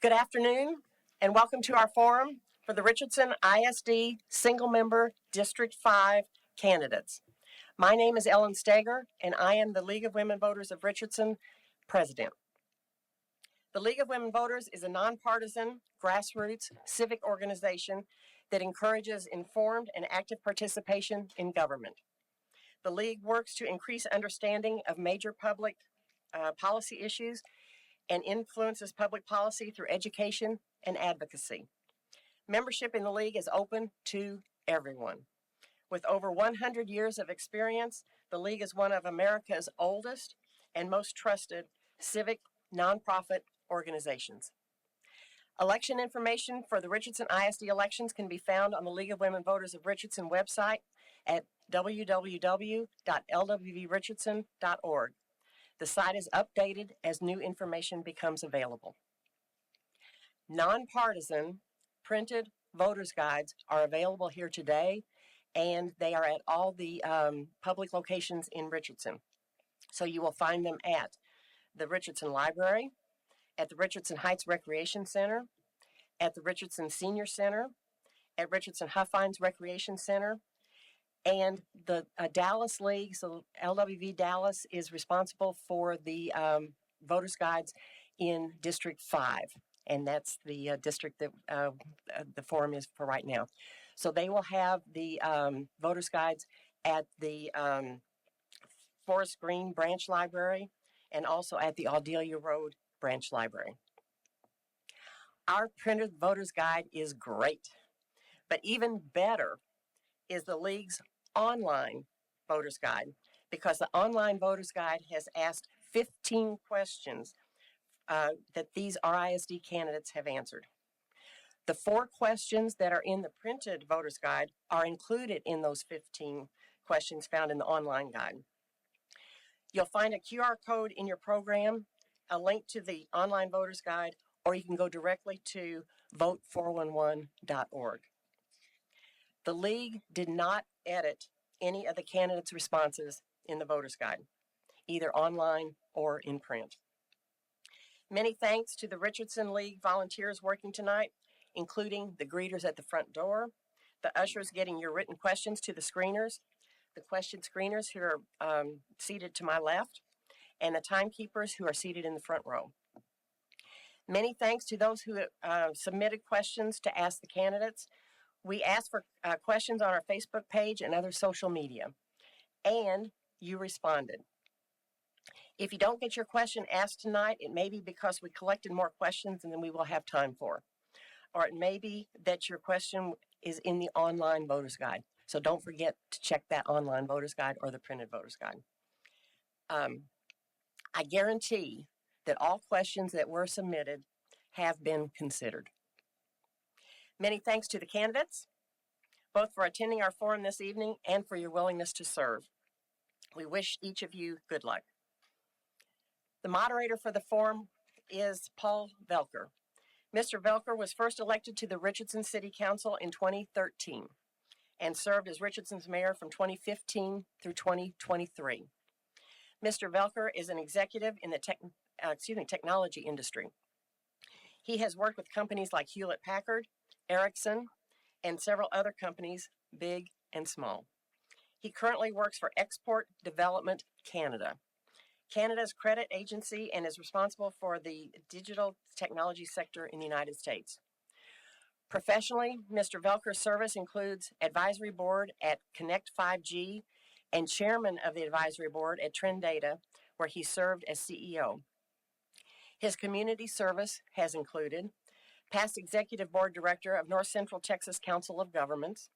Good afternoon, and welcome to our forum for the Richardson ISD Single-Member District 5 candidates. My name is Ellen Steger, and I am the League of Women Voters of Richardson president. The League of Women Voters is a nonpartisan, grassroots civic organization that encourages informed and active participation in government. The League works to increase understanding of major public policy issues and influences public policy through education and advocacy. Membership in the League is open to everyone. With over 100 years of experience, the League is one of America's oldest and most trusted civic nonprofit organizations. Election information for the Richardson ISD elections can be found on the League of Women Voters of Richardson website at www.lwvrichardson.org. The site is updated as new information becomes available. Nonpartisan printed voters' guides are available here today, and they are at all the public locations in Richardson. So you will find them at the Richardson Library, at the Richardson Heights Recreation Center, at the Richardson Senior Center, at Richardson Huffines Recreation Center, and the Dallas League, so LWV Dallas is responsible for the voters' guides in District 5, and that's the district that the forum is for right now. So they will have the voters' guides at the Forest Green Branch Library and also at the Audelia Road Branch Library. Our printed voters' guide is great, but even better is the League's online voters guide, because the online voters guide has asked 15 questions that these RISD candidates have answered. The 4 questions that are in the printed voters guide are included in those 15 questions found in the online guide. You'll find a QR code in your program, a link to the online voters guide, or you can go directly to vote411.org. The League did not edit any of the candidates' responses in the voters' guide, either online or in print. Many thanks to the Richardson League volunteers working tonight, including the greeters at the front door, the ushers getting your written questions to the screeners, the question screeners who are seated to my left, and the timekeepers who are seated in the front row. Many thanks to those who submitted questions to ask the candidates. We asked for questions on our Facebook page and other social media, and you responded. If you don't get your question asked tonight, it may be because we collected more questions than we will have time for, or it may be that your question is in the online voters guide. So don't forget to check that online voters guide or the printed voters guide. I guarantee that all questions that were submitted have been considered. Many thanks to the candidates, both for attending our forum this evening and for your willingness to serve. We wish each of you good luck. The moderator for the forum is Paul Velker. Mr. Velker was first elected to the Richardson City Council in 2013 and served as Richardson's mayor from 2015 through 2023. Mr. Velker is an executive in the technology industry. He has worked with companies like Hewlett-Packard, Ericsson, and several other companies, big and small. He currently works for Export Development Canada, Canada's credit agency, and is responsible for the digital technology sector in the United States. Professionally, Mr. Velker's service includes advisory board at Connect 5G and chairman of the advisory board at Trend Data, where he served as CEO. His community service has included past executive board director of North Central Texas Council of Governments,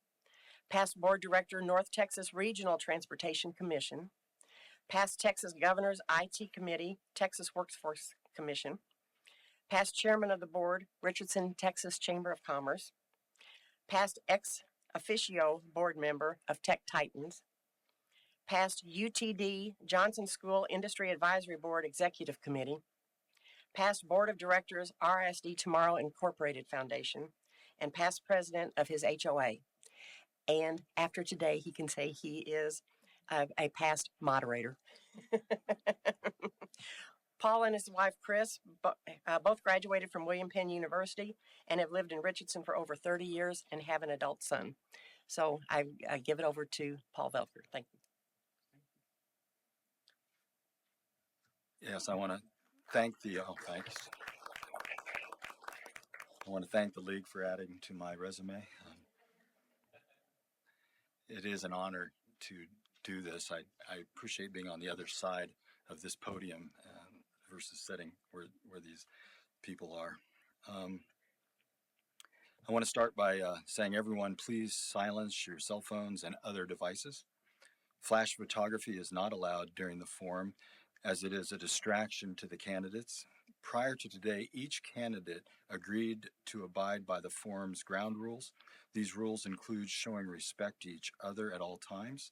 past board director, North Texas Regional Transportation Commission, past Texas Governor's IT Committee, Texas Workforce Commission, past chairman of the board, Richardson, Texas Chamber of Commerce, past ex officio board member of Tech Titans, past UTD Johnson School Industry Advisory Board Executive Committee, past board of directors, RISD Tomorrow Incorporated Foundation, and past president of his HOA. And after today, he can say he is a past moderator. Paul and his wife, Chris, both graduated from William Penn University and have lived in Richardson for over 30 years and have an adult son. So I give it over to Paul Velker. Thank you. Yes, I want to thank the, thanks. I want to thank the league for adding to my resume. It is an honor to do this. I appreciate being on the other side of this podium versus sitting where these people are. I want to start by saying, everyone, please silence your cell phones and other devices. Flash photography is not allowed during the forum, as it is a distraction to the candidates. Prior to today, each candidate agreed to abide by the forum's ground rules. These rules include showing respect to each other at all times.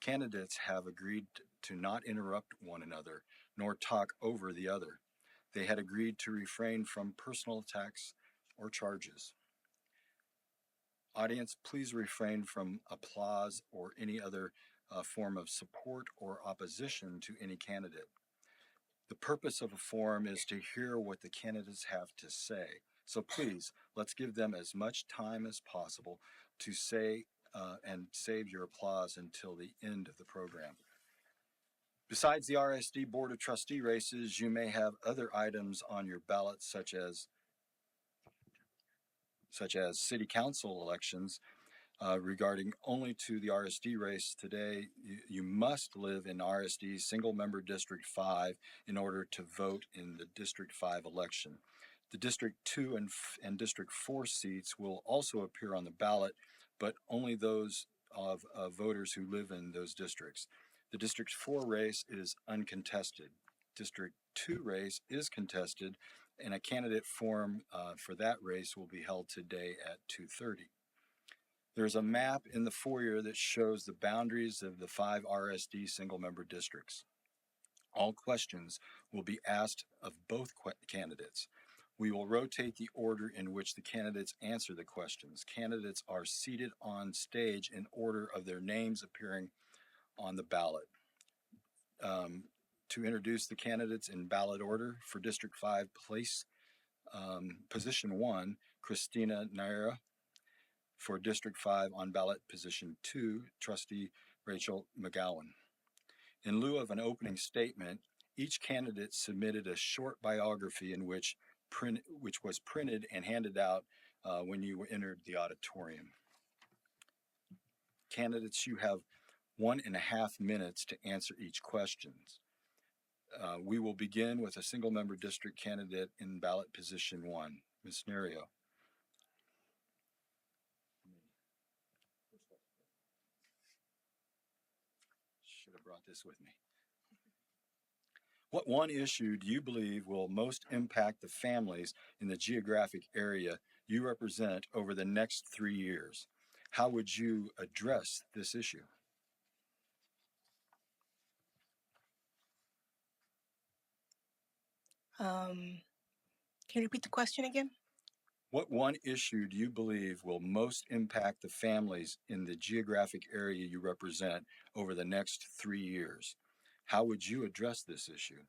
Candidates have agreed to not interrupt one another, nor talk over the other. They had agreed to refrain from personal attacks or charges. Audience, please refrain from applause or any other form of support or opposition to any candidate. The purpose of a forum is to hear what the candidates have to say. So please, let's give them as much time as possible to say and save your applause until the end of the program. Besides the RSD Board of Trustee races, you may have other items on your ballot, such as city council elections. Regarding only to the RSD race today, you must live in RSD Single-Member District 5 in order to vote in the District 5 election. The District 2 and District 4 seats will also appear on the ballot, but only those of voters who live in those districts. The District 4 race is uncontested. District 2 race is contested, and a candidate forum for that race will be held today at 2:30. There's a map in the foyer that shows the boundaries of the 5 RSD single-member districts. All questions will be asked of both candidates. We will rotate the order in which the candidates answer the questions. Candidates are seated on stage in order of their names appearing on the ballot. To introduce the candidates in ballot order, for District 5, position 1, Christina Naira. For District 5, on ballot position 2, Trustee Rachel McGowan. In lieu of an opening statement, each candidate submitted a short biography in which was printed and handed out when you entered the auditorium. Candidates, you have 1.5 minutes to answer each question. We will begin with a single-member district candidate in ballot position 1, Ms. Nerio. Should have brought this with me. What one issue do you believe will most impact the families in the geographic area you represent over the next 3 years? How would you address this issue? Can you repeat the question again? What one issue do you believe will most impact the families in the geographic area you represent over the next 3 years? How would you address this issue?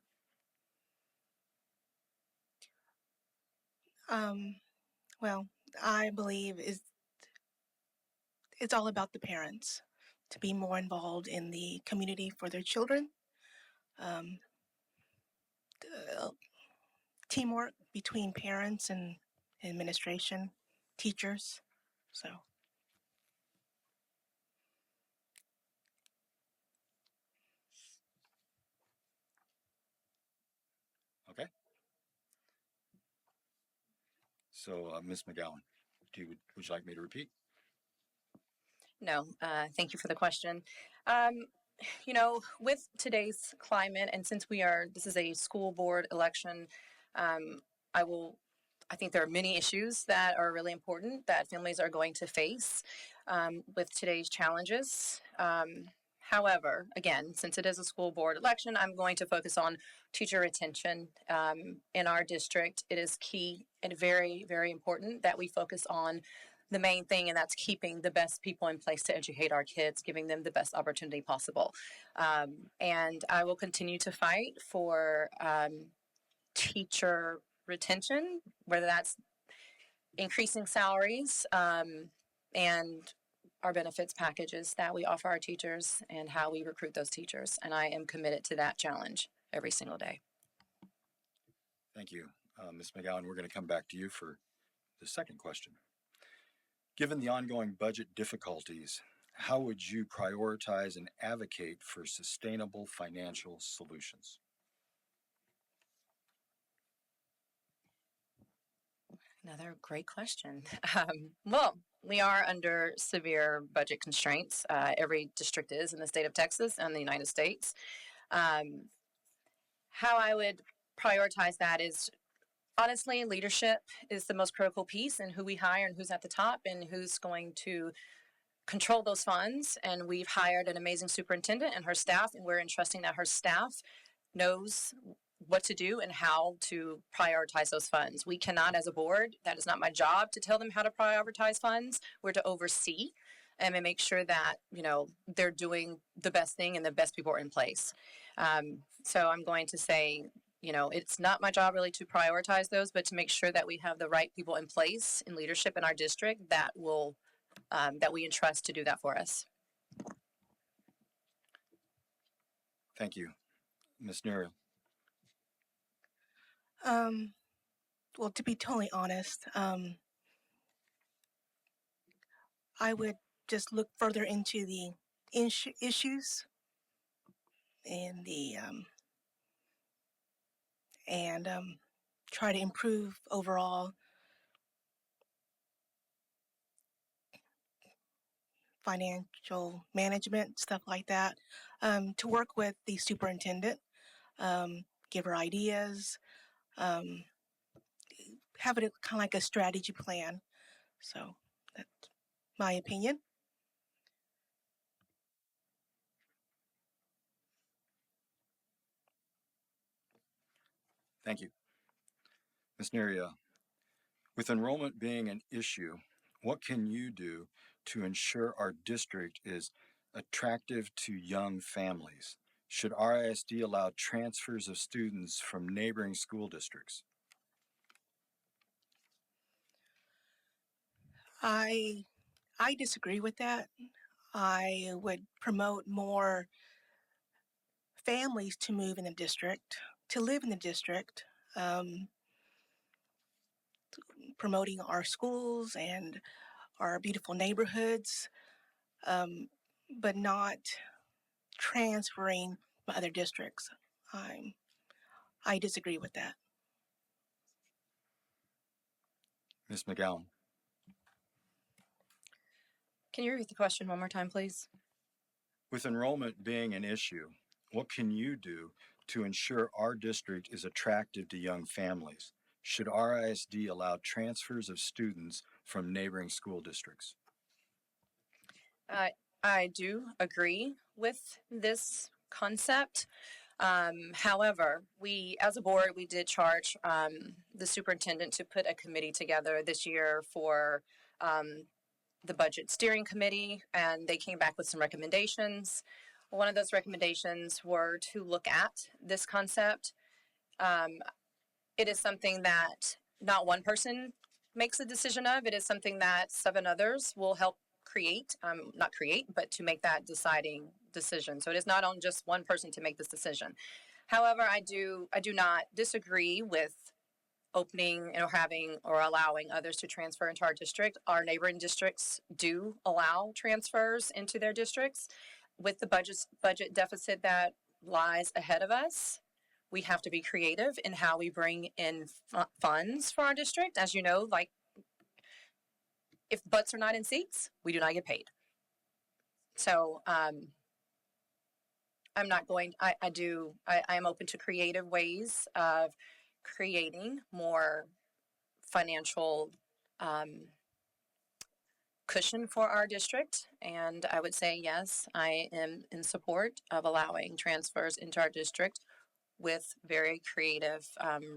Well, I believe it's all about the parents to be more involved in the community for their children. Teamwork between parents and administration, teachers. So. Okay. So, Ms. McGowan, would you like me to repeat? No, thank you for the question. With today's climate, and since this is a school board election, I think there are many issues that are really important that families are going to face with today's challenges. However, again, since it is a school board election, I'm going to focus on teacher retention in our district. It is key and very, very important that we focus on the main thing, and that's keeping the best people in place to educate our kids, giving them the best opportunity possible. And I will continue to fight for teacher retention, whether that's increasing salaries and our benefits packages that we offer our teachers and how we recruit those teachers. And I am committed to that challenge every single day. Thank you. Ms. McGowan, we're going to come back to you for the second question. Given the ongoing budget difficulties, how would you prioritize and advocate for sustainable financial solutions? Another great question. Well, we are under severe budget constraints. Every district is in the state of Texas and the United States. How I would prioritize that is honestly, leadership is the most critical piece in who we hire and who's at the top and who's going to control those funds. And we've hired an amazing superintendent and her staff, and we're entrusting that her staff knows what to do and how to prioritize those funds. We cannot, as a board, that is not my job to tell them how to prioritize funds. We're to oversee and make sure that, you know, they're doing the best thing and the best people are in place. So I'm going to say, you know, it's not my job really to prioritize those, but to make sure that we have the right people in place in leadership in our district that will, that we entrust to do that for us. Thank you. Ms. Nira. Well, to be totally honest, I would just look further into the issues and try to improve overall financial management, stuff like that. To work with the superintendent, give her ideas, have it kind of like a strategy plan. So that's my opinion. Thank you. Ms. Neria, with enrollment being an issue, what can you do to ensure our district is attractive to young families? Should RISD allow transfers of students from neighboring school districts? I disagree with that. I would promote more families to move in the district, to live in the district, promoting our schools and our beautiful neighborhoods, but not transferring to other districts. I disagree with that. Ms. McGowan. Can you repeat the question one more time, please? With enrollment being an issue, what can you do to ensure our district is attractive to young families? Should RISD allow transfers of students from neighboring school districts? I do agree with this concept. However, we, as a board, we did charge the superintendent to put a committee together this year for the budget steering committee, and they came back with some recommendations. One of those recommendations were to look at this concept. It is something that not one person makes a decision of. It is something that 7 others will help create, not create, but to make that deciding decision. So it is not on just one person to make this decision. However, I do not disagree with opening or having or allowing others to transfer into our district. Our neighboring districts do allow transfers into their districts. With the budget deficit that lies ahead of us, we have to be creative in how we bring in funds for our district. As you know, like, if butts are not in seats, we do not get paid. So I'm not going, I am open to creative ways of creating more financial cushion for our district. And I would say, yes, I am in support of allowing transfers into our district with very creative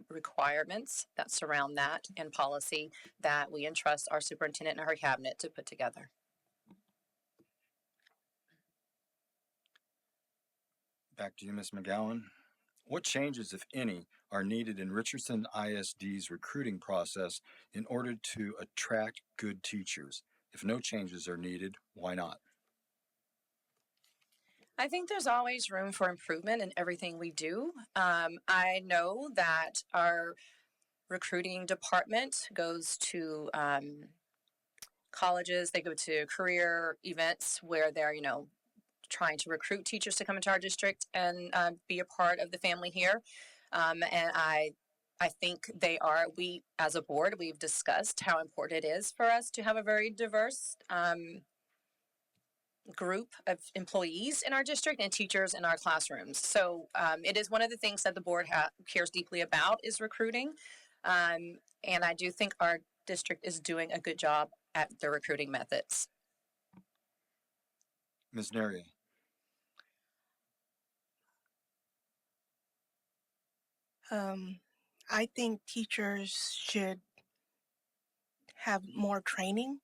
requirements that surround that and policy that we entrust our superintendent and her cabinet to put together. Back to you, Ms. McGowan. What changes, if any, are needed in Richardson ISD's recruiting process in order to attract good teachers? If no changes are needed, why not? I think there's always room for improvement in everything we do. I know that our recruiting department goes to colleges, they go to career events where they're, trying to recruit teachers to come into our district and be a part of the family here. And I think we as a board, we've discussed how important it is for us to have a very diverse group of employees in our district and teachers in our classrooms. So it is one of the things that the board cares deeply about is recruiting. And I do think our district is doing a good job at the recruiting methods. Ms. Neri. I think teachers should have more training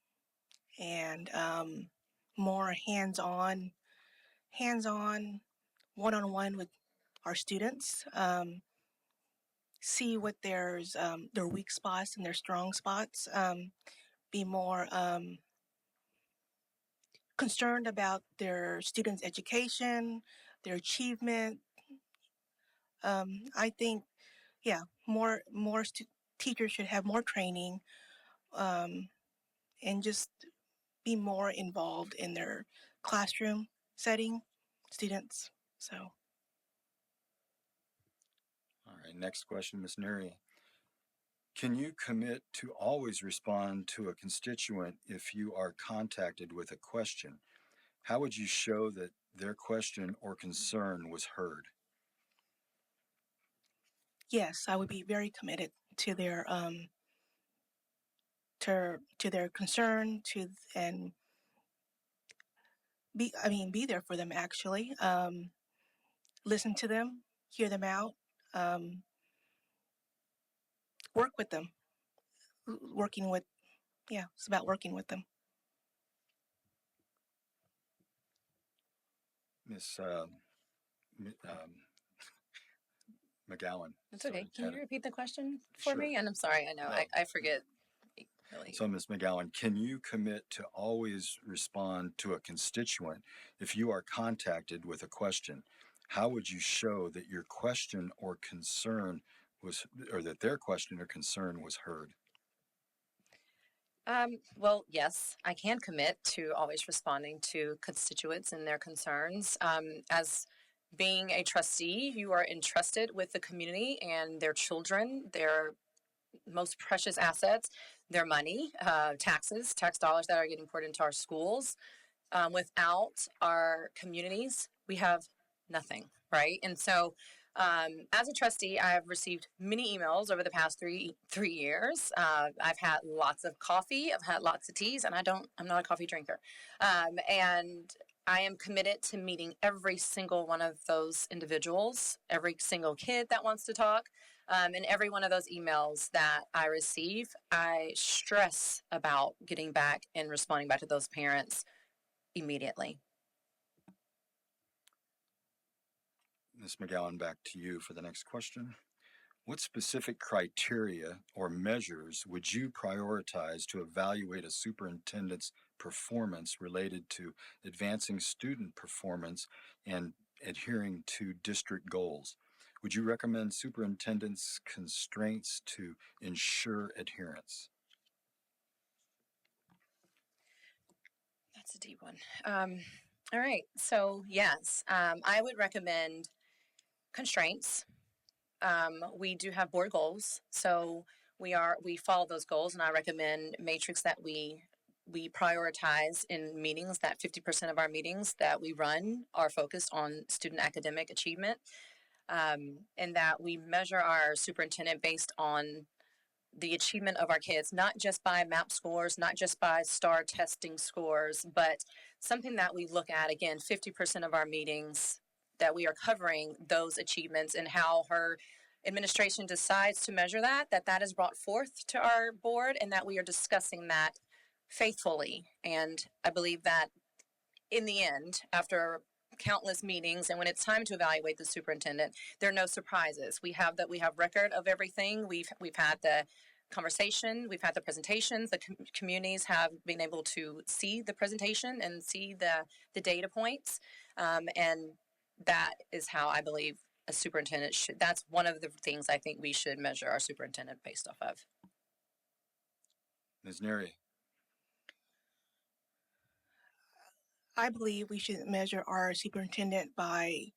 and more hands-on, one-on-one with our students. See what their weak spots and their strong spots. Be more concerned about their students' education, their achievement. I think, more teachers should have more training, and just be more involved in their classroom setting, students. So. All right, next question, Ms. Neri. Can you commit to always respond to a constituent if you are contacted with a question? How would you show that their question or concern was heard? Yes, I would be very committed to their to their concern, and be there for them, actually. Listen to them, hear them out, work with them. It's about working with them. Ms. McGowan. That's okay. So Can you repeat the question for Sure. me? And I'm sorry, I know No. I forget. Really. So, Ms. McGowan, can you commit to always respond to a constituent if you are contacted with a question? How would you show that your question or concern or that their question or concern was heard? Well, yes, I can commit to always responding to constituents and their concerns. As being a trustee, you are entrusted with the community and their children, their most precious assets, their money, tax dollars that are getting poured into our schools. Without our communities, we have nothing, right? And so, as a trustee, I have received many emails over the past three years. I've had lots of coffee, I've had lots of teas, and I'm not a coffee drinker. And I am committed to meeting every single one of those individuals, every single kid that wants to talk. And every one of those emails that I receive, I stress about getting back and responding back to those parents immediately. Ms. McGowan, back to you for the next question. What specific criteria or measures would you prioritize to evaluate a superintendent's performance related to advancing student performance and adhering to district goals? Would you recommend superintendent's constraints to ensure adherence? That's a deep one. All right. So yes, I would recommend constraints. We do have board goals, so we follow those goals, and I recommend matrix that we prioritize in meetings. That 50% of our meetings that we run are focused on student academic achievement, and that we measure our superintendent based on the achievement of our kids, not just by MAP scores, not just by STAR testing scores, but something that we look at, again, 50% of our meetings that we are covering those achievements and how her administration decides to measure that is brought forth to our board and that we are discussing that faithfully. And I believe that in the end, after countless meetings and when it's time to evaluate the superintendent, there are no surprises. We have record of everything. We've had the conversation, we've had the presentations, the communities have been able to see the presentation and see the data points. And that is how I believe a superintendent should, that's one of the things I think we should measure our superintendent based off of. Ms. Neary. I believe we should measure our superintendent by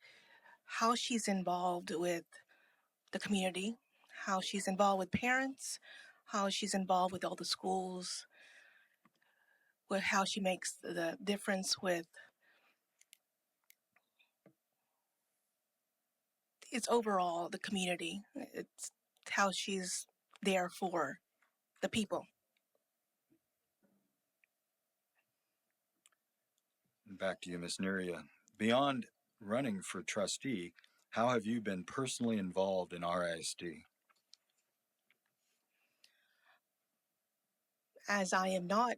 how she's involved with the community, how she's involved with parents, how she's involved with all the schools, with how she makes the difference with it's overall the community. It's how she's there for the people. Back to you, Ms. Neary. Beyond running for trustee, how have you been personally involved in RISD? As I am not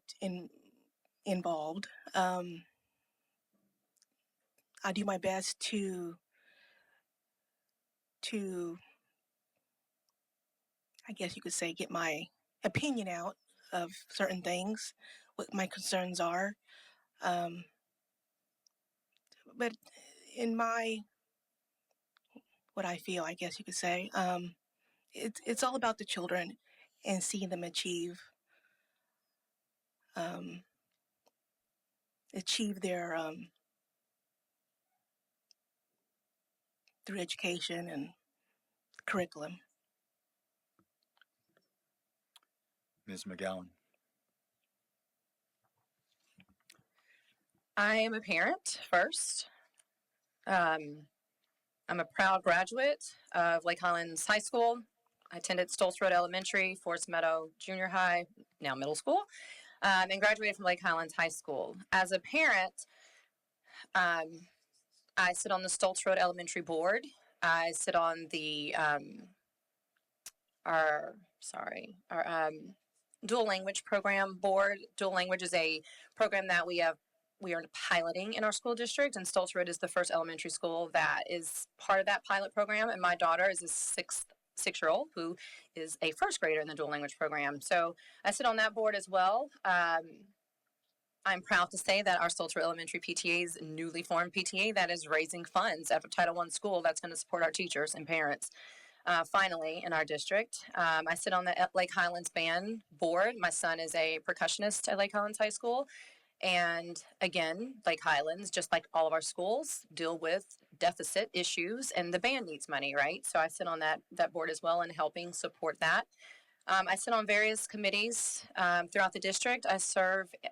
involved, I do my best to I guess you could say get my opinion out of certain things, what my concerns are. But in what I feel, I guess you could say, it's all about the children and seeing them achieve their through education and curriculum. Ms. McGowan. I am a parent first. I'm a proud graduate of Lake Highlands High School. I attended Stoltz Road Elementary, Forest Meadow Junior High, now middle school, and graduated from Lake Highlands High School. As a parent, I sit on the Stoltz Road Elementary board. I sit on the our dual language program board. Dual language is a program that we are piloting in our school district, and Stoltz Road is the first elementary school that is part of that pilot program. And my daughter is a six-year-old who is a first grader in the dual language program. So I sit on that board as well. I'm proud to say that our Stoltz Road Elementary PTA is a newly formed PTA that is raising funds at a Title I school that's going to support our teachers and parents. Finally, in our district, I sit on the Lake Highlands Band board. My son is a percussionist at Lake Highlands High School. And again, Lake Highlands, just like all of our schools, deal with deficit issues, and the band needs money, right? So I sit on that board as well and helping support that. I sit on various committees throughout the district. I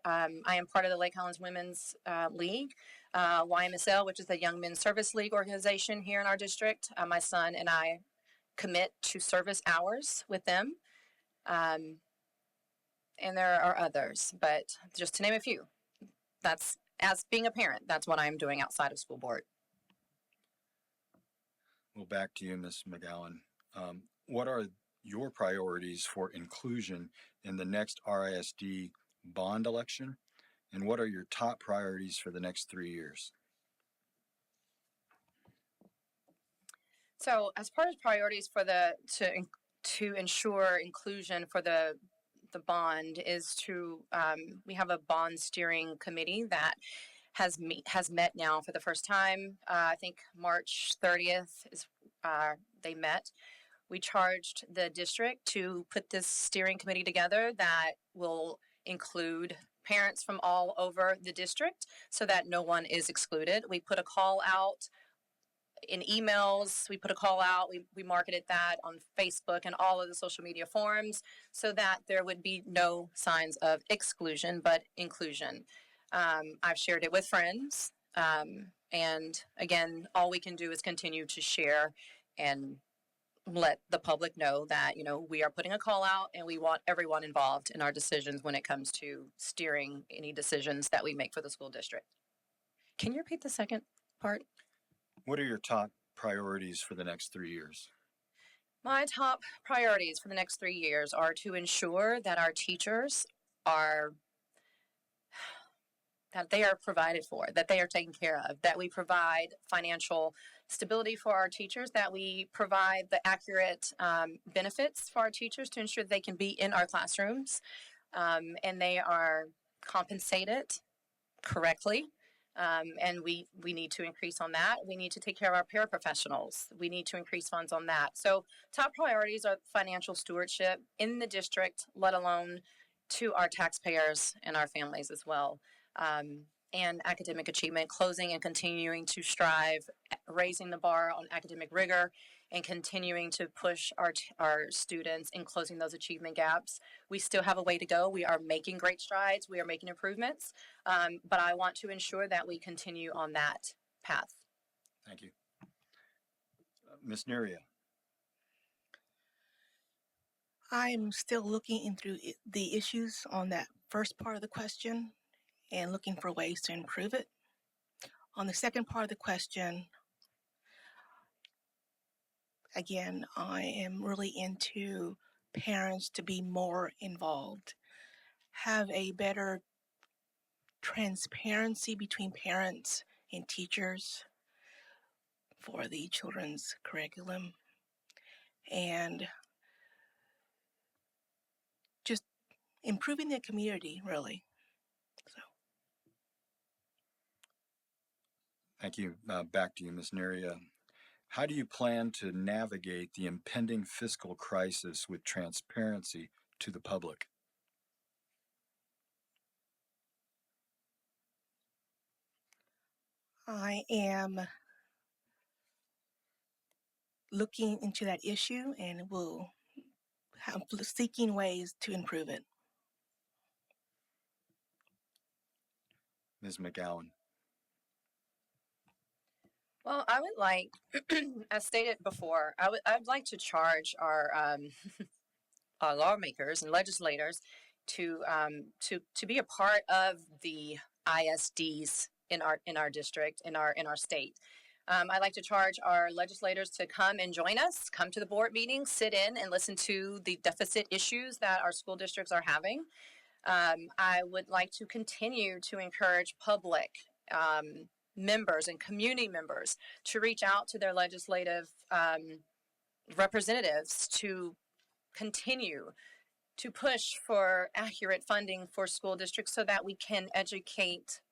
am part of the Lake Highlands Women's League, YMSL, which is the Young Men's Service League organization here in our district. My son and I commit to service hours with them. And there are others, but just to name a few. That's, as being a parent, that's what I'm doing outside of school board. Well, back to you, Ms. McGowan. What are your priorities for inclusion in the next RISD bond election? And what are your top priorities for the next 3 years? So as part of priorities for to ensure inclusion for the bond is to we have a bond steering committee that has met now for the first time. I think March 30th is they met. We charged the district to put this steering committee together that will include parents from all over the district so that no one is excluded. We put a call out in emails, we put a call out, we marketed that on Facebook and all of the social media forums so that there would be no signs of exclusion, but inclusion. I've shared it with friends. And again, all we can do is continue to share and let the public know that, we are putting a call out and we want everyone involved in our decisions when it comes to steering any decisions that we make for the school district. Can you repeat the second part? What are your top priorities for the next 3 years? My top priorities for the next 3 years are to ensure that our teachers are that they are provided for, that they are taken care of, that we provide financial stability for our teachers, that we provide the accurate benefits for our teachers to ensure that they can be in our classrooms and they are compensated correctly. And we need to increase on that. We need to take care of our paraprofessionals. We need to increase funds on that. So top priorities are financial stewardship in the district, let alone to our taxpayers and our families as well. And academic achievement, closing and continuing to strive, raising the bar on academic rigor, and continuing to push our students in closing those achievement gaps. We still have a way to go. We are making great strides. We are making improvements, but I want to ensure that we continue on that path. Thank you. Ms. Neria. I'm still looking into the issues on that first part of the question and looking for ways to improve it. On the second part of the question, again, I am really into parents to be more involved, have a better transparency between parents and teachers for the children's curriculum, and just improving the community, really. So. Thank you. Back to you, Ms. Neria. How do you plan to navigate the impending fiscal crisis with transparency to the public? I am looking into that issue and will have seeking ways to improve it. Ms. McGowan. Well, I would like, as stated before, I'd like to charge our lawmakers and legislators to be a part of the ISDs in our district, in our state. I'd like to charge our legislators to come and join us, come to the board meetings, sit in and listen to the deficit issues that our school districts are having. I would like to continue to encourage public members and community members to reach out to their legislative representatives to continue to push for accurate funding for school districts so that we can educate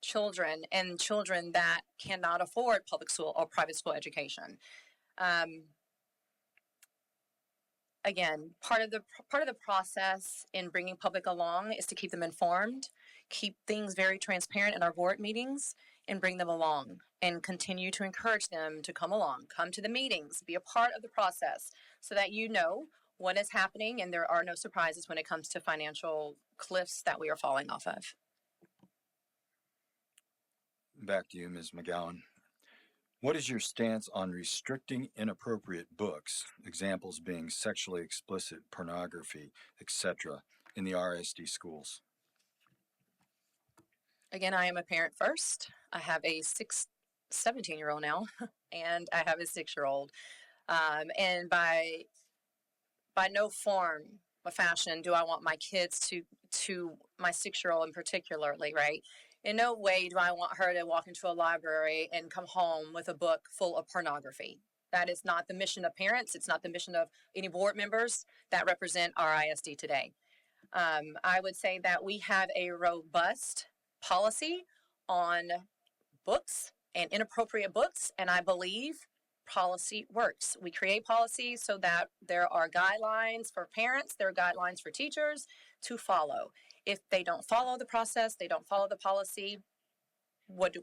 children and children that cannot afford public school or private school education. Again, part of the process in bringing public along is to keep them informed, keep things very transparent in our board meetings, and bring them along and continue to encourage them to come along, come to the meetings, be a part of the process so that you know what is happening and there are no surprises when it comes to financial cliffs that we are falling off of. Back to you, Ms. McGowan. What is your stance on restricting inappropriate books, examples being sexually explicit, pornography, etc., in the RSD schools? Again, I am a parent first. I have a 17-year-old now, and I have a 6-year-old. And by no form or fashion do I want my kids to my 6-year-old in particularly, right? In no way do I want her to walk into a library and come home with a book full of pornography. That is not the mission of parents. It's not the mission of any board members that represent our ISD today. I would say that we have a robust policy on books and inappropriate books, and I believe policy works. We create policies so that there are guidelines for parents, there are guidelines for teachers to follow. If they don't follow the process, they don't follow the policy, what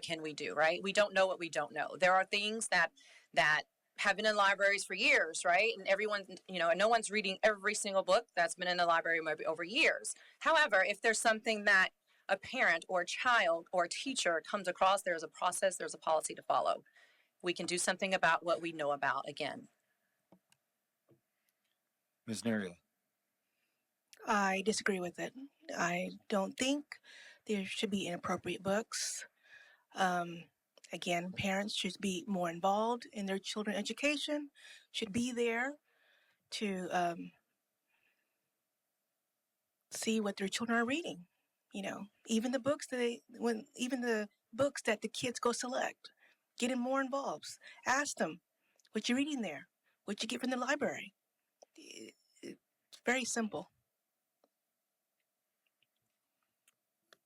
can we do, right? We don't know what we don't know. There are things that have been in libraries for years, right? And everyone, no one's reading every single book that's been in the library maybe over years. However, if there's something that a parent or a child or a teacher comes across, there's a process, there's a policy to follow. We can do something about what we know about again. Ms. Neria. I disagree with it. I don't think there should be inappropriate books. Again, parents should be more involved in their children's education, should be there to see what their children are reading. You know, even the books even the books that the kids go select, getting more involved. Ask them what you're reading there, what you get from the library. It's very simple.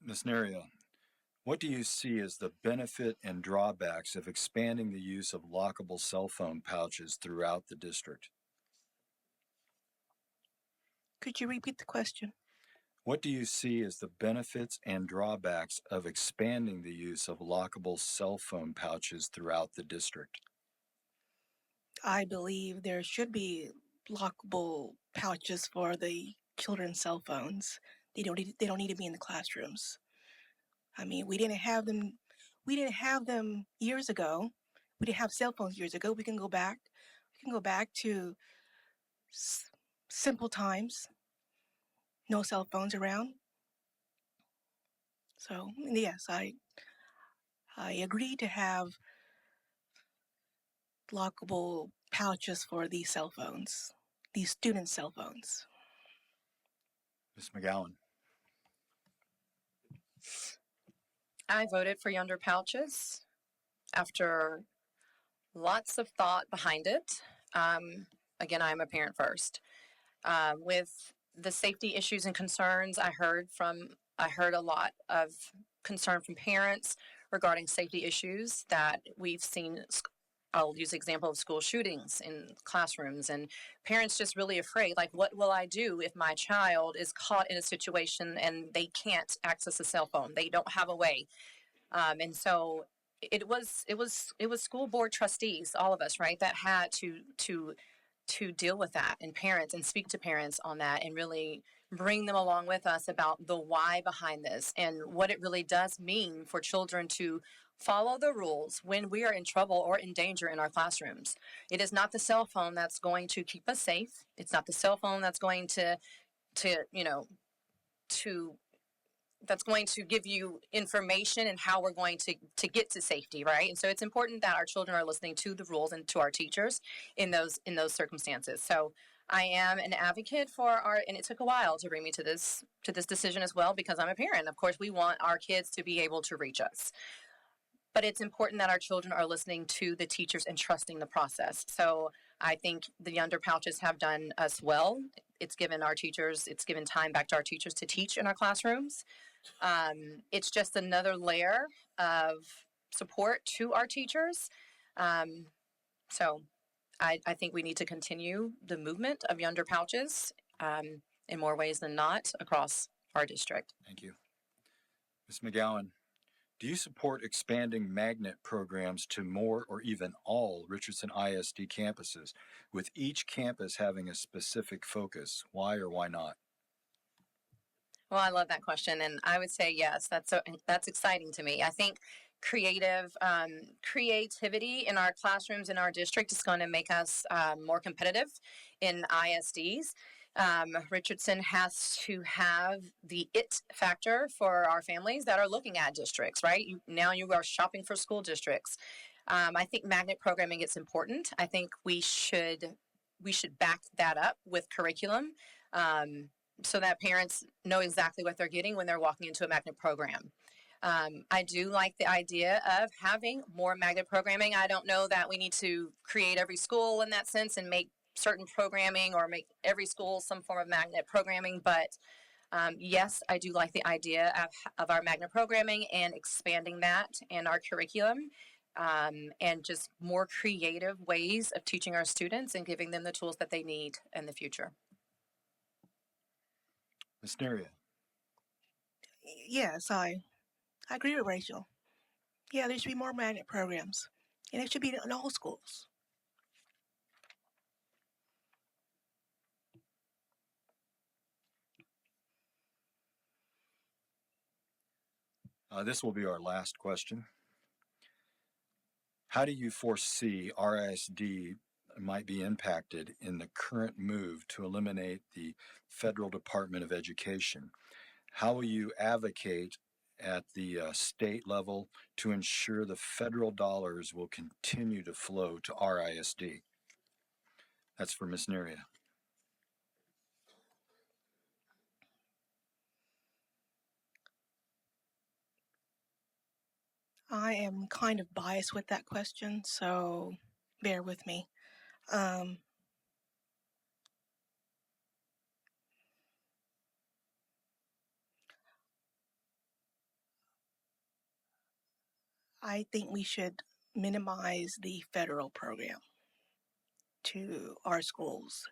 Ms. Nerio, what do you see as the benefit and drawbacks of expanding the use of lockable cell phone pouches throughout the district? Could you repeat the question? What do you see as the benefits and drawbacks of expanding the use of lockable cell phone pouches throughout the district? I believe there should be lockable pouches for the children's cell phones. They don't need to be in the classrooms. I mean, we didn't have them years ago. We didn't have cell phones years ago. We can go back to simple times. No cell phones around. So yes, I agree to have lockable pouches for these cell phones, these student cell phones. Ms. McGowan. I voted for yonder pouches after lots of thought behind it. Again, I'm a parent first. With the safety issues and concerns, I heard a lot of concern from parents regarding safety issues that we've seen. I'll use the example of school shootings in classrooms, and parents just really afraid, like, what will I do if my child is caught in a situation and they can't access a cell phone? They don't have a way. And so it was school board trustees, all of us, right, that had to deal with that, and parents, and speak to parents on that, and really bring them along with us about the why behind this and what it really does mean for children to follow the rules when we are in trouble or in danger in our classrooms. It is not the cell phone that's going to keep us safe. It's not the cell phone that's going to that's going to give you information and how we're going to get to safety, right? And so it's important that our children are listening to the rules and to our teachers in those circumstances. So I am an advocate for and it took a while to bring me to this decision as well, because I'm a parent. Of course, we want our kids to be able to reach us. But it's important that our children are listening to the teachers and trusting the process. So I think the yonder pouches have done us well. It's given time back to our teachers to teach in our classrooms. It's just another layer of support to our teachers. So I think we need to continue the movement of yonder pouches in more ways than not across our district. Thank you. Ms. McGowan, do you support expanding magnet programs to more or even all Richardson ISD campuses, with each campus having a specific focus? Why or why not? Well, I love that question, and I would say yes. That's exciting to me. I think creativity in our classrooms in our district is going to make us more competitive in ISDs. Richardson has to have the it factor for our families that are looking at districts, right? You are shopping for school districts. I think magnet programming is important. I think we should back that up with curriculum, so that parents know exactly what they're getting when they're walking into a magnet program. I do like the idea of having more magnet programming. I don't know that we need to create every school in that sense and make certain programming or make every school some form of magnet programming, but yes, I do like the idea of our magnet programming and expanding that in our curriculum, and just more creative ways of teaching our students and giving them the tools that they need in the future. Ms. Neria. Yes, I agree with Rachel. Yeah, there should be more magnet programs, and it should be in all schools. This will be our last question. How do you foresee RISD might be impacted in the current move to eliminate the Federal Department of Education? How will you advocate at the state level to ensure the federal dollars will continue to flow to our ISD? That's for Ms. Neria. I am kind of biased with that question, so bear with me. I think we should minimize the federal program to our schools,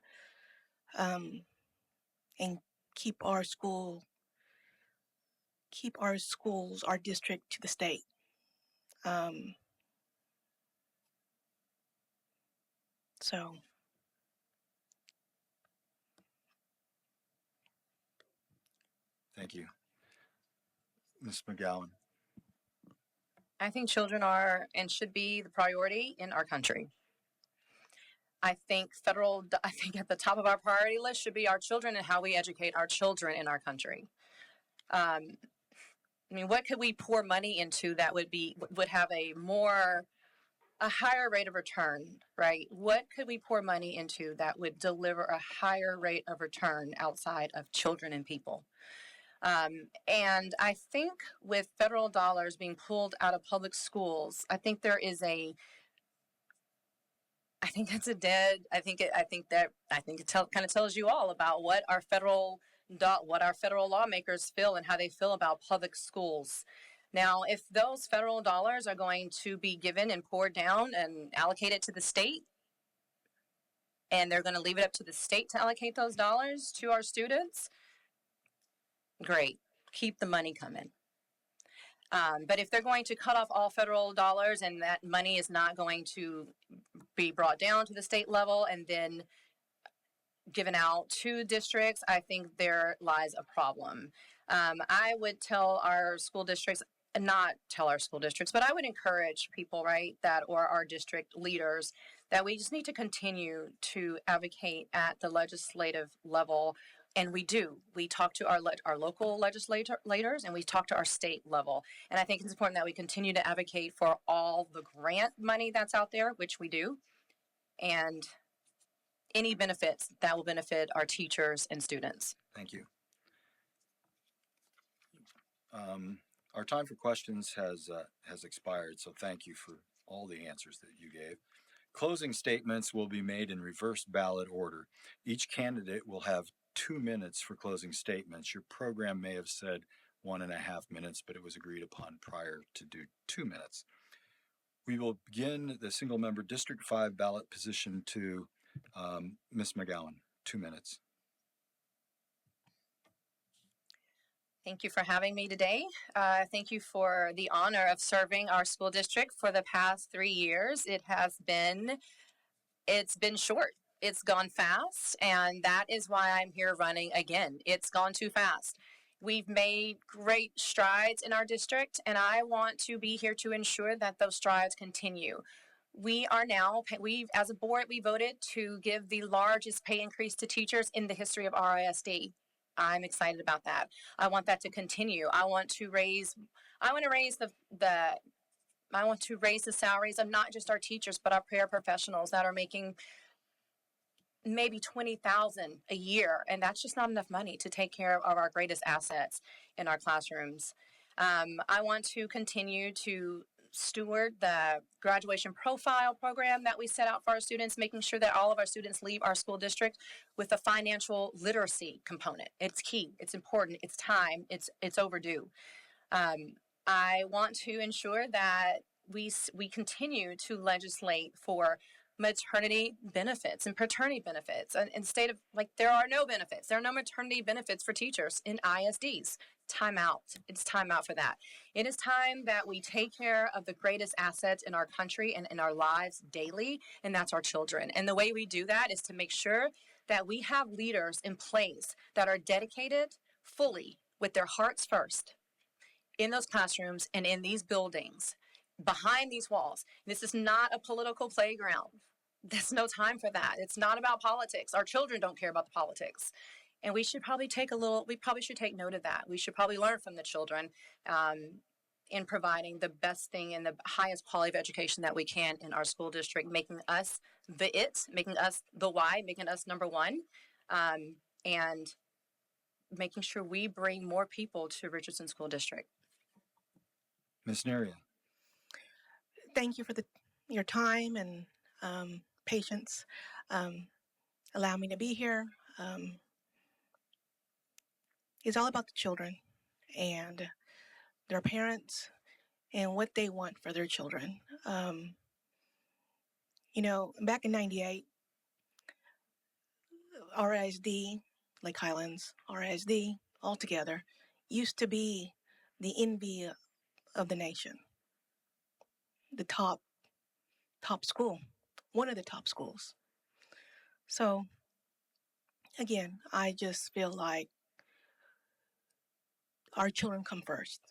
and keep our schools, our district to the state. So Thank you. Ms. McGowan. I think children are and should be the priority in our country. I think at the top of our priority list should be our children and how we educate our children in our country. I mean, what could we pour money into that would have a higher rate of return, right? What could we pour money into that would deliver a higher rate of return outside of children and people? And I think with federal dollars being pulled out of public schools, I think that's a dead. I think it kind of tells you all about what our federal lawmakers feel and how they feel about public schools. Now, if those federal dollars are going to be given and poured down and allocated to the state, and they're going to leave it up to the state to allocate those dollars to our students, great. Keep the money coming. But if they're going to cut off all federal dollars and that money is not going to be brought down to the state level and then given out to districts, I think there lies a problem. I would tell our school districts, not tell our school districts, but I would encourage people, right, or our district leaders, that we just need to continue to advocate at the legislative level. And we talk to our local legislators, and we talk to our state level. And I think it's important that we continue to advocate for all the grant money that's out there, which we do, and any benefits that will benefit our teachers and students. Thank you. Our time for questions has expired, so thank you for all the answers that you gave. Closing statements will be made in reverse ballot order. Each candidate will have 2 minutes for closing statements. Your program may have said 1.5 minutes, but it was agreed upon prior to do 2 minutes. We will begin the single member District 5 ballot position to Ms. McGowan. 2 minutes. Thank you for having me today. Thank you for the honor of serving our school district for the past 3 years. It's been short. It's gone fast, and that is why I'm here running again. It's gone too fast. We've made great strides in our district, and I want to be here to ensure that those strides continue. As a board, we voted to give the largest pay increase to teachers in the history of RISD. I'm excited about that. I want that to continue. I want to raise the salaries of not just our teachers, but our paraprofessionals that are making maybe $20,000 a year, and that's just not enough money to take care of our greatest assets in our classrooms. I want to continue to steward the graduation profile program that we set out for our students, making sure that all of our students leave our school district with a financial literacy component. It's key. It's important. It's time. It's overdue. I want to ensure that we continue to legislate for maternity benefits and paternity benefits. And instead of there are no benefits. There are no maternity benefits for teachers in ISDs. Time out. It's time out for that. It is time that we take care of the greatest assets in our country and in our lives daily, and that's our children. And the way we do that is to make sure that we have leaders in place that are dedicated fully with their hearts first in those classrooms and in these buildings, behind these walls. This is not a political playground. There's no time for that. It's not about politics. Our children don't care about the politics. And we should probably take note of that. We should probably learn from the children in providing the best thing and the highest quality of education that we can in our school district, making us making us the why, making us number one, and making sure we bring more people to Richardson School District. Ms. Neria. Thank you for your time and patience. Allow me to be here. It's all about the children and their parents and what they want for their children. Back in '98, RISD, Lake Highlands, RISD, altogether, used to be the envy of the nation, the top school, one of the top schools. So, again, I just feel like our children come first.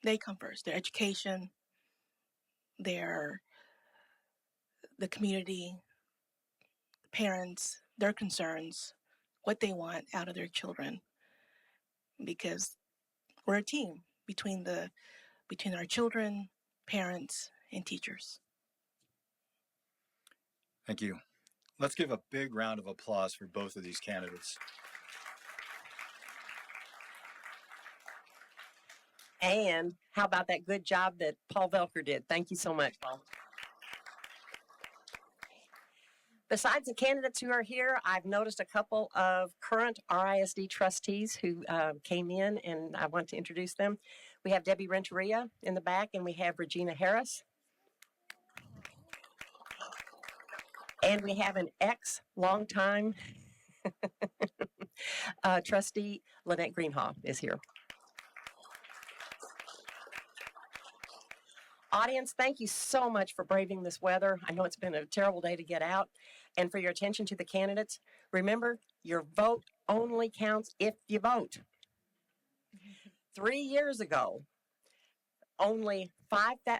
They come first. Their education, the community, parents, their concerns, what they want out of their children, because we're a team between our children, parents, and teachers. Thank you. Let's give a big round of applause for both of these candidates. And how about that good job that Paul Velker did? Thank you so much, Paul. Besides the candidates who are here, I've noticed a couple of current RISD trustees who came in, and I want to introduce them. We have Debbie Renteria in the back, and we have Regina Harris. And we have an longtime trustee, Lynette Greenhaw, is here. Audience, thank you so much for braving this weather. I know it's been a terrible day to get out. And for your attention to the candidates, remember, your vote only counts if you vote. 3 years ago, only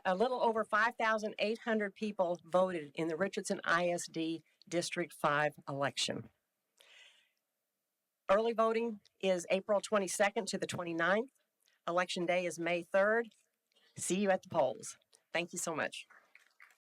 a little over 5,800 people voted in the Richardson ISD District 5 election. Early voting is April 22nd to the 29th. Election day is May 3rd. See you at the polls. Thank you so much.